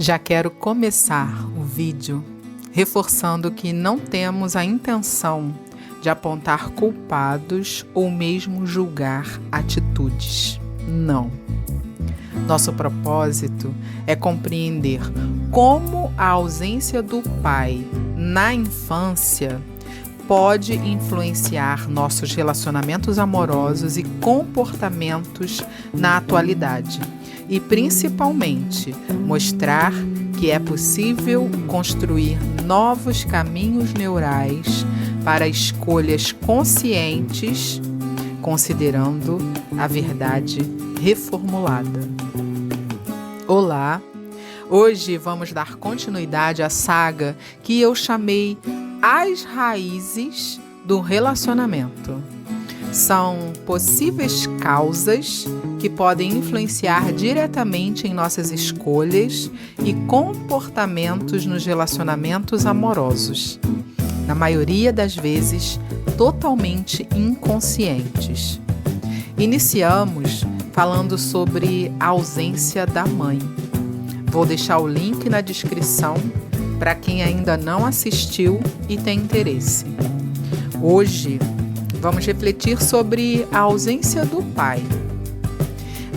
Já quero começar o vídeo reforçando que não temos a intenção de apontar culpados ou mesmo julgar atitudes. Não. Nosso propósito é compreender como a ausência do pai na infância pode influenciar nossos relacionamentos amorosos e comportamentos na atualidade. E principalmente mostrar que é possível construir novos caminhos neurais para escolhas conscientes, considerando a verdade reformulada. Olá! Hoje vamos dar continuidade à saga que eu chamei As Raízes do Relacionamento. São possíveis causas que podem influenciar diretamente em nossas escolhas e comportamentos nos relacionamentos amorosos, na maioria das vezes totalmente inconscientes. Iniciamos falando sobre a ausência da mãe. Vou deixar o link na descrição para quem ainda não assistiu e tem interesse. Hoje vamos refletir sobre a ausência do pai.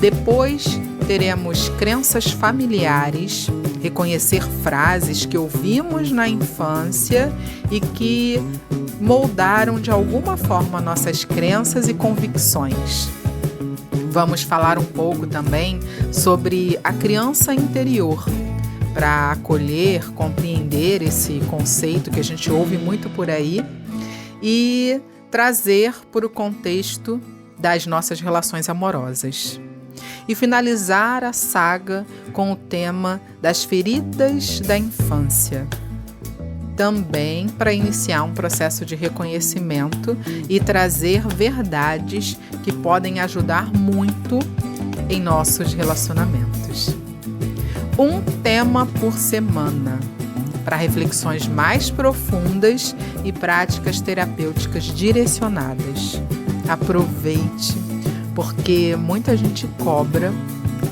Depois teremos crenças familiares, reconhecer frases que ouvimos na infância e que moldaram de alguma forma nossas crenças e convicções. Vamos falar um pouco também sobre a criança interior, para acolher, compreender esse conceito que a gente ouve muito por aí e trazer para o contexto das nossas relações amorosas. E finalizar a saga com o tema das feridas da infância. Também para iniciar um processo de reconhecimento e trazer verdades que podem ajudar muito em nossos relacionamentos. Um tema por semana, para reflexões mais profundas e práticas terapêuticas direcionadas. Aproveite, porque muita gente cobra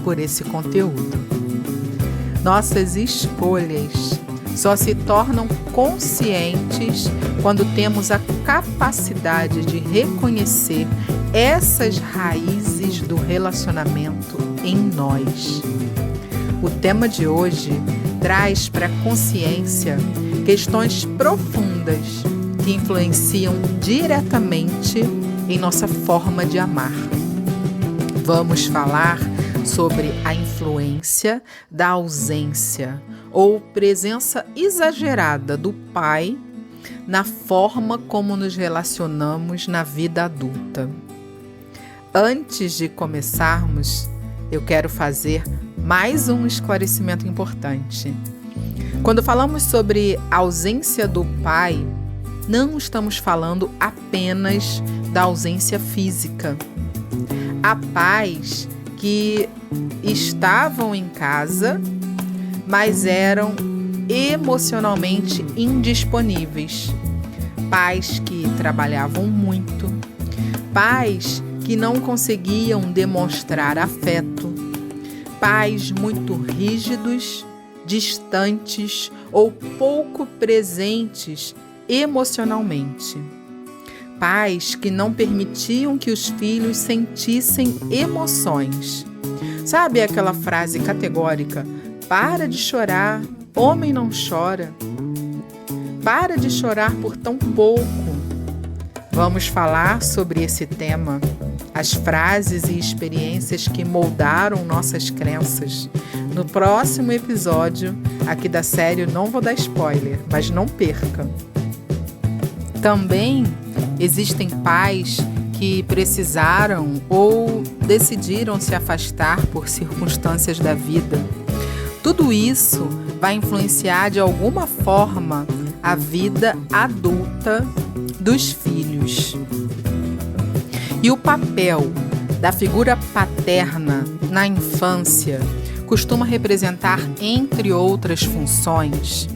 por esse conteúdo. Nossas escolhas só se tornam conscientes quando temos a capacidade de reconhecer essas raízes do relacionamento em nós. O tema de hoje traz para a consciência questões profundas que influenciam diretamente em nossa forma de amar. Vamos falar sobre a influência da ausência ou presença exagerada do pai na forma como nos relacionamos na vida adulta. Antes de começarmos, eu quero fazer mais um esclarecimento importante. Quando falamos sobre ausência do pai, não estamos falando apenas da ausência física. Há pais que estavam em casa, mas eram emocionalmente indisponíveis. Pais que trabalhavam muito. Pais que não conseguiam demonstrar afeto. Pais muito rígidos, distantes ou pouco presentes emocionalmente. Pais que não permitiam que os filhos sentissem emoções. Sabe aquela frase categórica? Para de chorar, homem não chora. Para de chorar por tão pouco. Vamos falar sobre esse tema, as frases e experiências que moldaram nossas crenças. No próximo episódio aqui da série, não vou dar spoiler, mas não perca. Também existem pais que precisaram ou decidiram se afastar por circunstâncias da vida. Tudo isso vai influenciar de alguma forma a vida adulta dos filhos. E o papel da figura paterna na infância costuma representar, entre outras funções,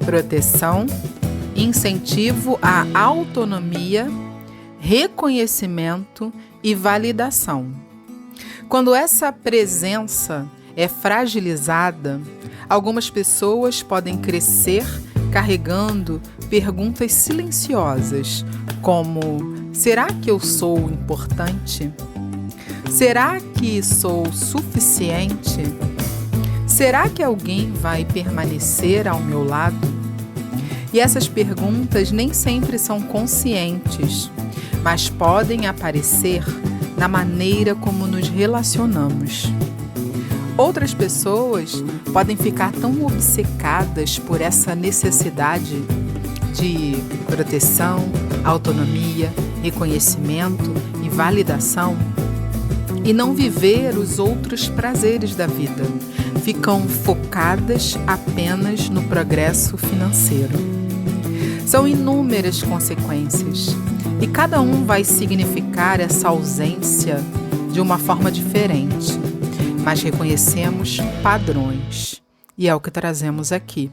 proteção, incentivo à autonomia, reconhecimento e validação. Quando essa presença é fragilizada, algumas pessoas podem crescer carregando perguntas silenciosas, como: será que eu sou importante? Será que sou suficiente? Será que alguém vai permanecer ao meu lado? E essas perguntas nem sempre são conscientes, mas podem aparecer na maneira como nos relacionamos. Outras pessoas podem ficar tão obcecadas por essa necessidade de proteção, autonomia, reconhecimento e validação e não viver os outros prazeres da vida. Ficam focadas apenas no progresso financeiro. São inúmeras consequências e cada um vai significar essa ausência de uma forma diferente. Mas reconhecemos padrões, e é o que trazemos aqui.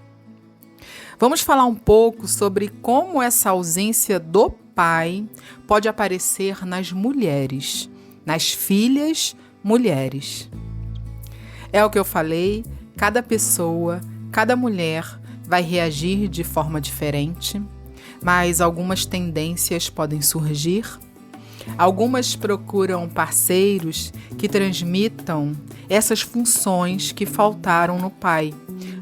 Vamos falar um pouco sobre como essa ausência do pai pode aparecer nas mulheres, nas filhas mulheres. É o que eu falei, cada pessoa, cada mulher vai reagir de forma diferente, mas algumas tendências podem surgir. Algumas procuram parceiros que transmitam essas funções que faltaram no pai: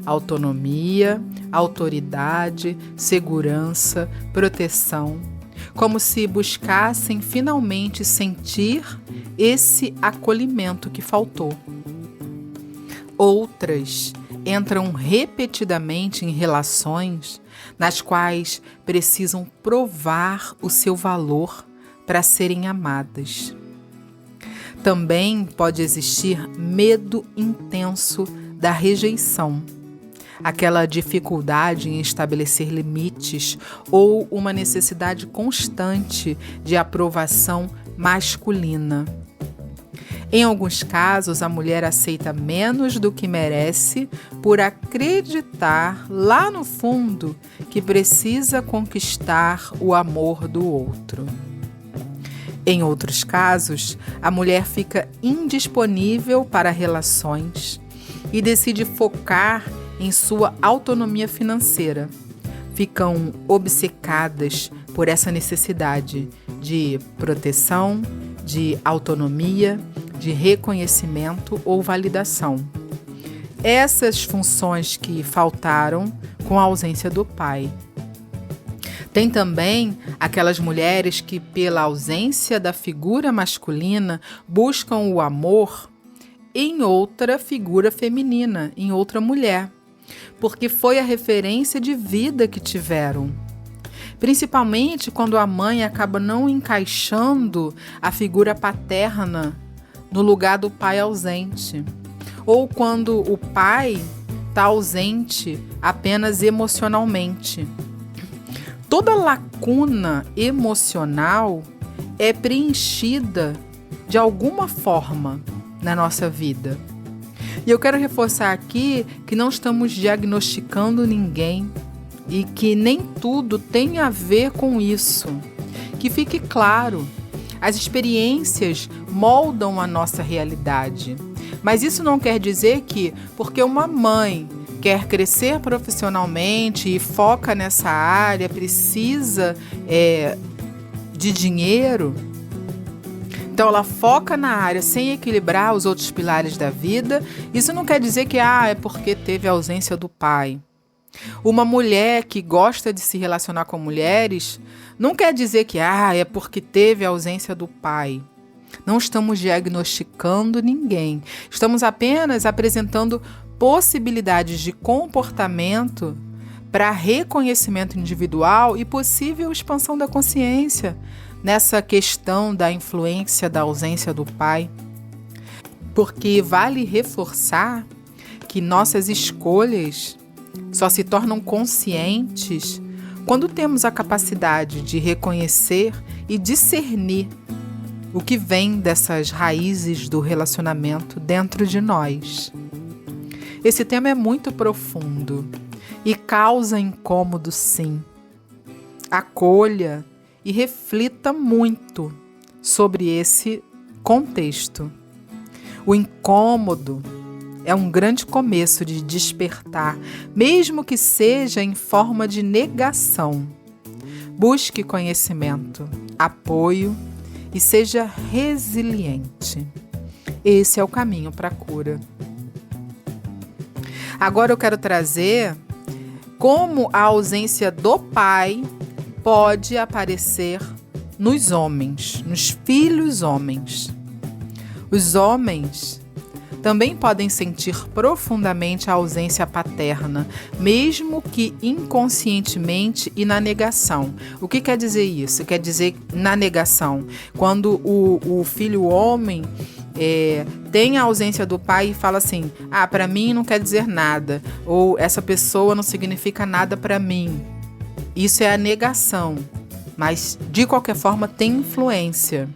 autonomia, autoridade, segurança, proteção, como se buscassem finalmente sentir esse acolhimento que faltou. Outras entram repetidamente em relações nas quais precisam provar o seu valor para serem amadas. Também pode existir medo intenso da rejeição, aquela dificuldade em estabelecer limites ou uma necessidade constante de aprovação masculina. Em alguns casos, a mulher aceita menos do que merece por acreditar lá no fundo que precisa conquistar o amor do outro. Em outros casos, a mulher fica indisponível para relações e decide focar em sua autonomia financeira. Ficam obcecadas por essa necessidade de proteção, de autonomia, de reconhecimento ou validação. Essas funções que faltaram com a ausência do pai. Tem também aquelas mulheres que, pela ausência da figura masculina, buscam o amor em outra figura feminina, em outra mulher, porque foi a referência de vida que tiveram. Principalmente quando a mãe acaba não encaixando a figura paterna no lugar do pai ausente, ou quando o pai está ausente apenas emocionalmente. Toda lacuna emocional é preenchida de alguma forma na nossa vida. E eu quero reforçar aqui que não estamos diagnosticando ninguém e que nem tudo tem a ver com isso. Que fique claro, as experiências moldam a nossa realidade. Mas isso não quer dizer que, porque uma mãe quer crescer profissionalmente e foca nessa área, precisa de dinheiro, então ela foca na área sem equilibrar os outros pilares da vida. Isso não quer dizer que é porque teve a ausência do pai. Uma mulher que gosta de se relacionar com mulheres não quer dizer que é porque teve a ausência do pai. Não estamos diagnosticando ninguém. Estamos apenas apresentando possibilidades de comportamento para reconhecimento individual e possível expansão da consciência nessa questão da influência da ausência do pai. Porque vale reforçar que nossas escolhas só se tornam conscientes quando temos a capacidade de reconhecer e discernir o que vem dessas raízes do relacionamento dentro de nós. Esse tema é muito profundo e causa incômodo, sim. Acolha e reflita muito sobre esse contexto. O incômodo é um grande começo de despertar, mesmo que seja em forma de negação. Busque conhecimento, apoio e seja resiliente. Esse é o caminho para a cura. Agora eu quero trazer como a ausência do pai pode aparecer nos homens, nos filhos homens. Os homens também podem sentir profundamente a ausência paterna, mesmo que inconscientemente e na negação. O que quer dizer isso? Quer dizer na negação, quando o filho homem tem a ausência do pai e fala assim: para mim não quer dizer nada, ou essa pessoa não significa nada para mim. Isso é a negação, mas de qualquer forma tem influência.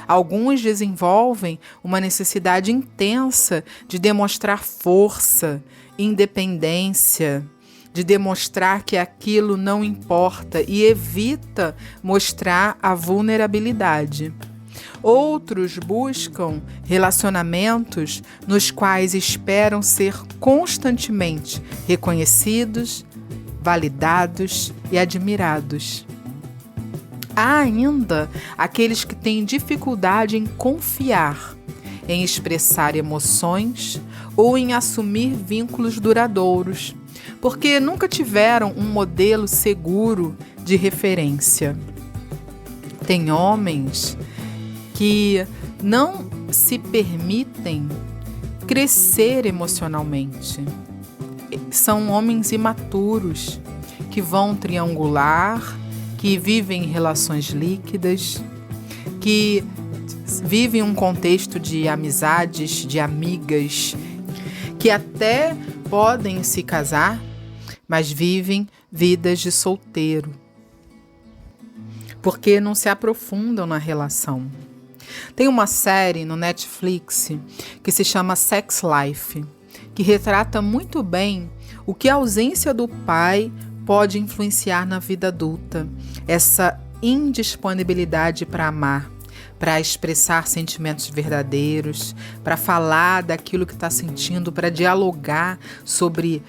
Alguns desenvolvem uma necessidade intensa de demonstrar força, independência, de demonstrar que aquilo não importa e evita mostrar a vulnerabilidade. Outros buscam relacionamentos nos quais esperam ser constantemente reconhecidos, validados e admirados. Há ainda aqueles que têm dificuldade em confiar, em expressar emoções ou em assumir vínculos duradouros, porque nunca tiveram um modelo seguro de referência. Tem homens que não se permitem crescer emocionalmente. São homens imaturos que vão triangular, que vivem relações líquidas, que vivem um contexto de amizades, de amigas, que até podem se casar, mas vivem vidas de solteiro, porque não se aprofundam na relação. Tem uma série no Netflix que se chama Sex Life, que retrata muito bem o que a ausência do pai pode influenciar na vida adulta. Essa indisponibilidade para amar, para expressar sentimentos verdadeiros, para falar daquilo que está sentindo, para dialogar sobre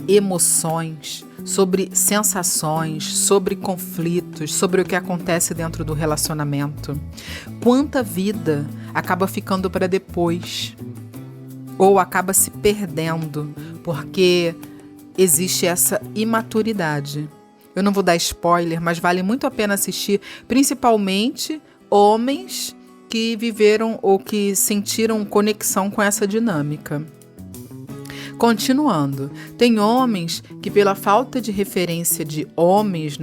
emoções, sobre sensações, sobre conflitos, sobre o que acontece dentro do relacionamento. Quanta vida acaba ficando para depois, ou acaba se perdendo, porque existe essa imaturidade. Eu não vou dar spoiler, mas vale muito a pena assistir, principalmente homens que viveram ou que sentiram conexão com essa dinâmica. Continuando, tem homens que pela falta de referência de homens,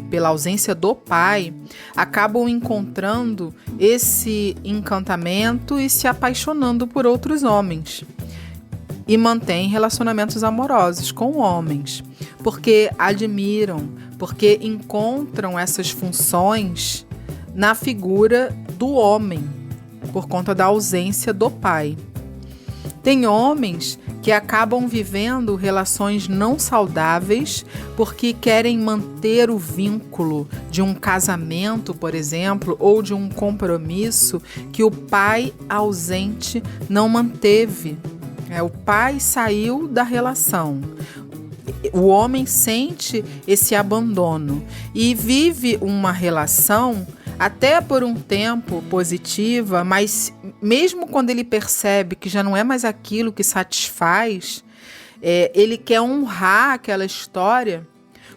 pela ausência do pai, acabam encontrando esse encantamento e se apaixonando por outros homens. E mantêm relacionamentos amorosos com homens, porque admiram, porque encontram essas funções na figura do homem, por conta da ausência do pai. Tem homens que acabam vivendo relações não saudáveis porque querem manter o vínculo de um casamento, por exemplo, ou de um compromisso que o pai ausente não manteve. O pai saiu da relação. O homem sente esse abandono e vive uma relação até por um tempo positiva, mas mesmo quando ele percebe que já não é mais aquilo que satisfaz, ele quer honrar aquela história,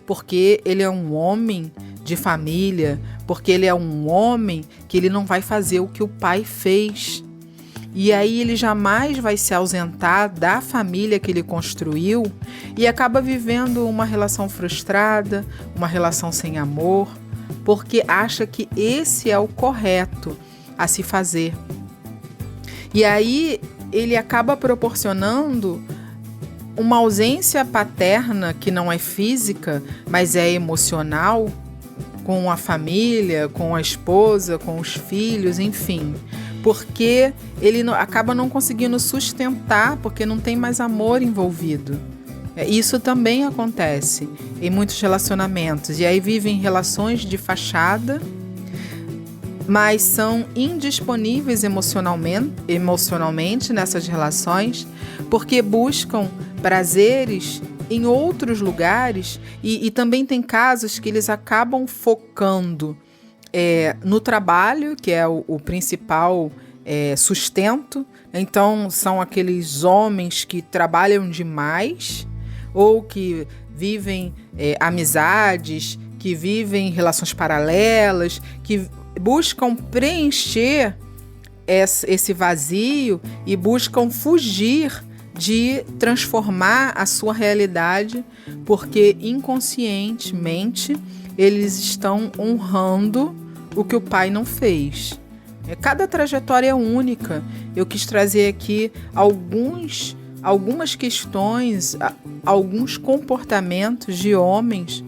porque ele é um homem de família, porque ele é um homem que ele não vai fazer o que o pai fez. E aí ele jamais vai se ausentar da família que ele construiu e acaba vivendo uma relação frustrada, uma relação sem amor, porque acha que esse é o correto a se fazer. E aí ele acaba proporcionando uma ausência paterna que não é física, mas é emocional, com a família, com a esposa, com os filhos, enfim. Porque ele acaba não conseguindo sustentar, porque não tem mais amor envolvido. Isso também acontece em muitos relacionamentos. E aí vivem relações de fachada, mas são indisponíveis emocionalmente nessas relações porque buscam prazeres em outros lugares e também tem casos que eles acabam focando no trabalho, que é o principal sustento. Então são aqueles homens que trabalham demais ou que vivem amizades, que vivem relações paralelas, que buscam preencher esse vazio e buscam fugir de transformar a sua realidade, porque inconscientemente eles estão honrando o que o pai não fez. Cada trajetória é única. Eu quis trazer aqui algumas questões, alguns comportamentos de homens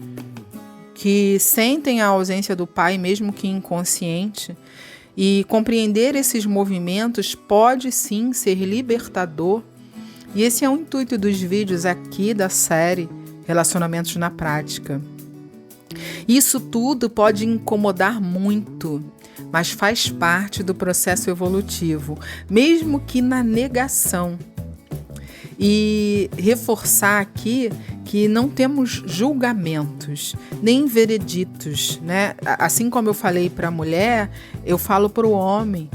que sentem a ausência do pai, mesmo que inconsciente, e compreender esses movimentos pode sim ser libertador. E esse é o intuito dos vídeos aqui da série Relacionamentos na Prática. Isso tudo pode incomodar muito, mas faz parte do processo evolutivo, mesmo que na negação. E reforçar aqui que não temos julgamentos, nem vereditos, né? Assim como eu falei para a mulher, eu falo para o homem.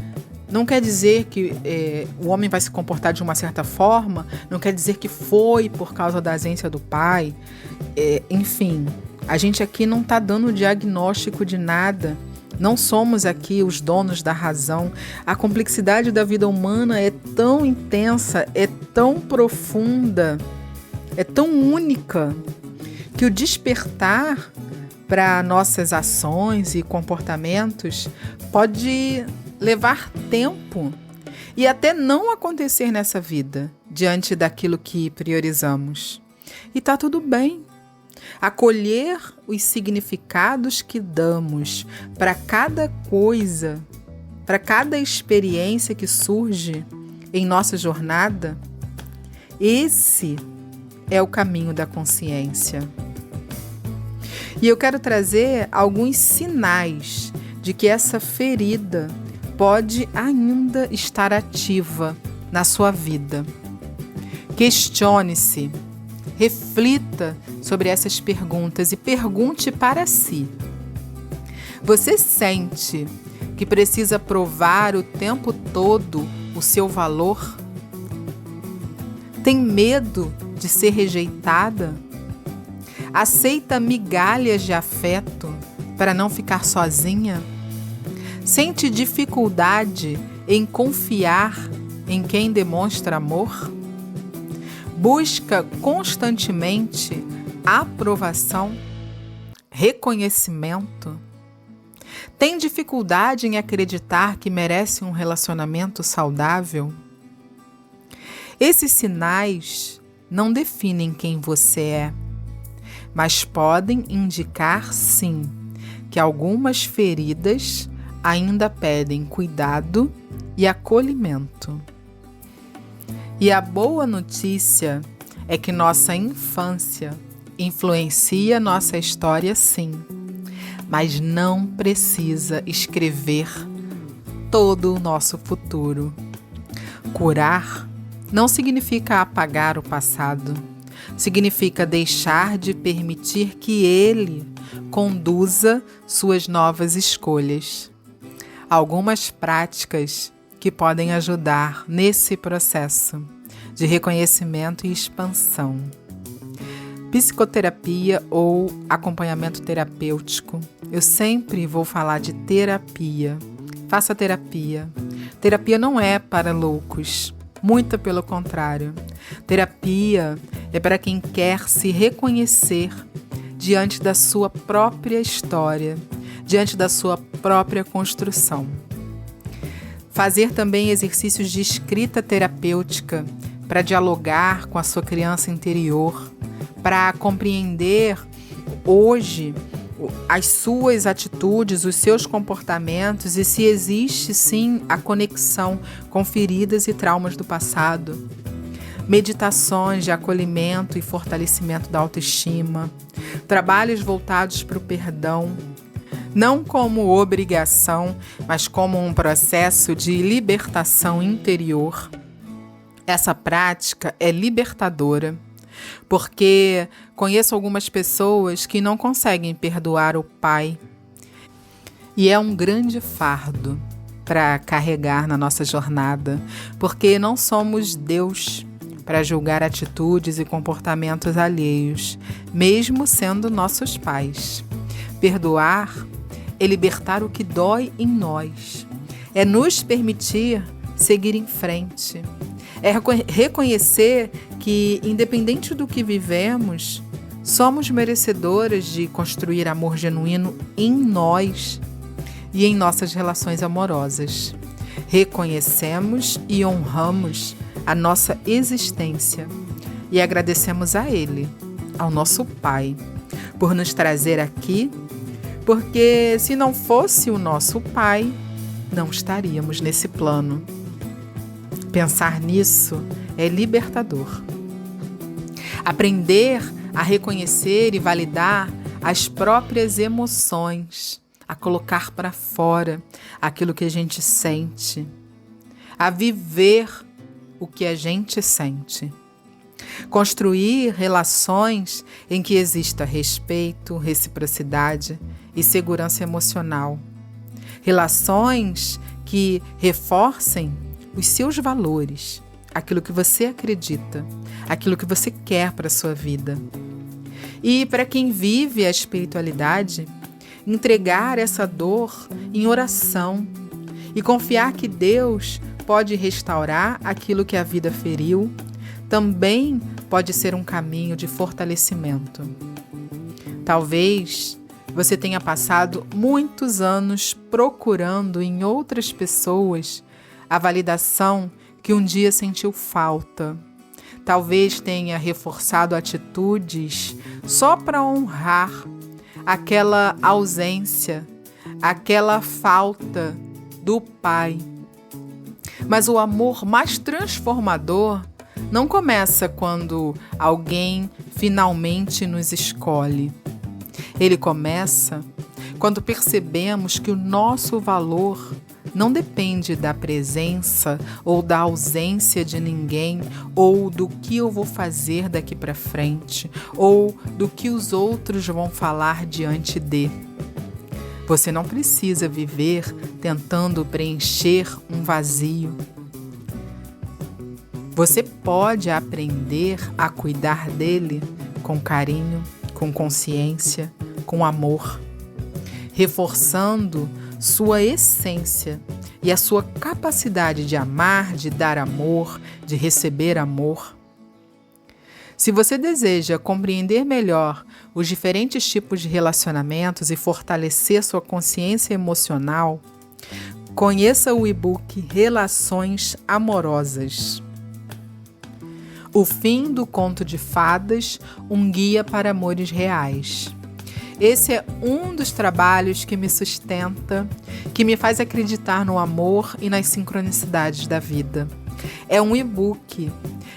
Não quer dizer que o homem vai se comportar de uma certa forma, não quer dizer que foi por causa da ausência do pai. Enfim, a gente aqui não está dando diagnóstico de nada. Não somos aqui os donos da razão. A complexidade da vida humana é tão intensa, é tão profunda, é tão única, que o despertar para nossas ações e comportamentos pode levar tempo e até não acontecer nessa vida, diante daquilo que priorizamos. E está tudo bem. Acolher os significados que damos para cada coisa, para cada experiência que surge em nossa jornada, esse é o caminho da consciência. E eu quero trazer alguns sinais de que essa ferida pode ainda estar ativa na sua vida. Questione-se. Reflita sobre essas perguntas e pergunte para si. Você sente que precisa provar o tempo todo o seu valor? Tem medo de ser rejeitada? Aceita migalhas de afeto para não ficar sozinha? Sente dificuldade em confiar em quem demonstra amor? Busca constantemente aprovação, reconhecimento? Tem dificuldade em acreditar que merece um relacionamento saudável? Esses sinais não definem quem você é, mas podem indicar, sim, que algumas feridas ainda pedem cuidado e acolhimento. E a boa notícia é que nossa infância influencia nossa história, sim, mas não precisa escrever todo o nosso futuro. Curar não significa apagar o passado, significa deixar de permitir que ele conduza suas novas escolhas. Algumas práticas que podem ajudar nesse processo de reconhecimento e expansão. Psicoterapia ou acompanhamento terapêutico. Eu sempre vou falar de terapia. Faça terapia. Terapia não é para loucos, muito pelo contrário. Terapia é para quem quer se reconhecer diante da sua própria história, diante da sua própria construção. Fazer também exercícios de escrita terapêutica para dialogar com a sua criança interior, para compreender hoje as suas atitudes, os seus comportamentos e se existe sim a conexão com feridas e traumas do passado. Meditações de acolhimento e fortalecimento da autoestima, trabalhos voltados para o perdão, não como obrigação, mas como um processo de libertação interior. Essa prática é libertadora, porque conheço algumas pessoas que não conseguem perdoar o pai, e é um grande fardo para carregar na nossa jornada, porque não somos Deus para julgar atitudes e comportamentos alheios, mesmo sendo nossos pais. Perdoar é libertar o que dói em nós, é nos permitir seguir em frente, é reconhecer que, independente do que vivemos, somos merecedoras de construir amor genuíno em nós e em nossas relações amorosas. Reconhecemos e honramos a nossa existência e agradecemos a Ele, ao nosso Pai, por nos trazer aqui, porque se não fosse o nosso Pai, não estaríamos nesse plano. Pensar nisso é libertador. Aprender a reconhecer e validar as próprias emoções, a colocar para fora aquilo que a gente sente, a viver o que a gente sente. Construir relações em que exista respeito, reciprocidade e segurança emocional. Relações que reforcem os seus valores, aquilo que você acredita, aquilo que você quer para a sua vida. E para quem vive a espiritualidade, entregar essa dor em oração e confiar que Deus pode restaurar aquilo que a vida feriu, também pode ser um caminho de fortalecimento. Talvez você tenha passado muitos anos procurando em outras pessoas a validação que um dia sentiu falta. Talvez tenha reforçado atitudes só para honrar aquela ausência, aquela falta do pai. Mas o amor mais transformador não começa quando alguém finalmente nos escolhe. Ele começa quando percebemos que o nosso valor não depende da presença ou da ausência de ninguém, ou do que eu vou fazer daqui para frente, ou do que os outros vão falar diante de. Você não precisa viver tentando preencher um vazio. Você pode aprender a cuidar dele com carinho, com consciência, com amor, reforçando sua essência e a sua capacidade de amar, de dar amor, de receber amor. Se você deseja compreender melhor os diferentes tipos de relacionamentos e fortalecer sua consciência emocional, conheça o e-book Relações Amorosas. O fim do conto de fadas, um guia para amores reais. Esse é um dos trabalhos que me sustenta, que me faz acreditar no amor e nas sincronicidades da vida. É um e-book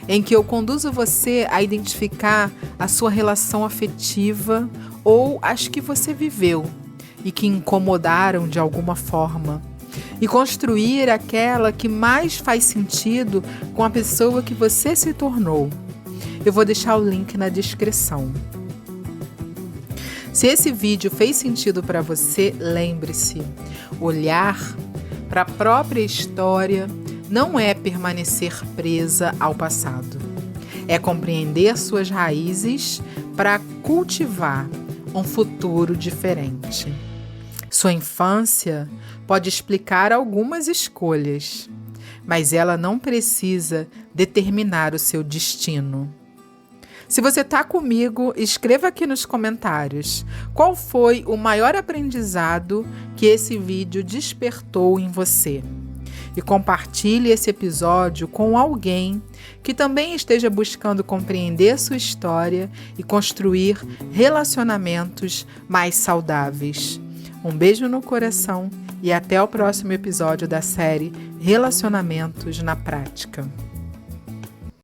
em que eu conduzo você a identificar a sua relação afetiva ou as que você viveu e que incomodaram de alguma forma, e construir aquela que mais faz sentido com a pessoa que você se tornou. Eu vou deixar o link na descrição. Se esse vídeo fez sentido para você, lembre-se, olhar para a própria história não é permanecer presa ao passado. É compreender suas raízes para cultivar um futuro diferente. Sua infância pode explicar algumas escolhas, mas ela não precisa determinar o seu destino. Se você está comigo, escreva aqui nos comentários qual foi o maior aprendizado que esse vídeo despertou em você. E compartilhe esse episódio com alguém que também esteja buscando compreender sua história e construir relacionamentos mais saudáveis. Um beijo no coração e até o próximo episódio da série Relacionamentos na Prática.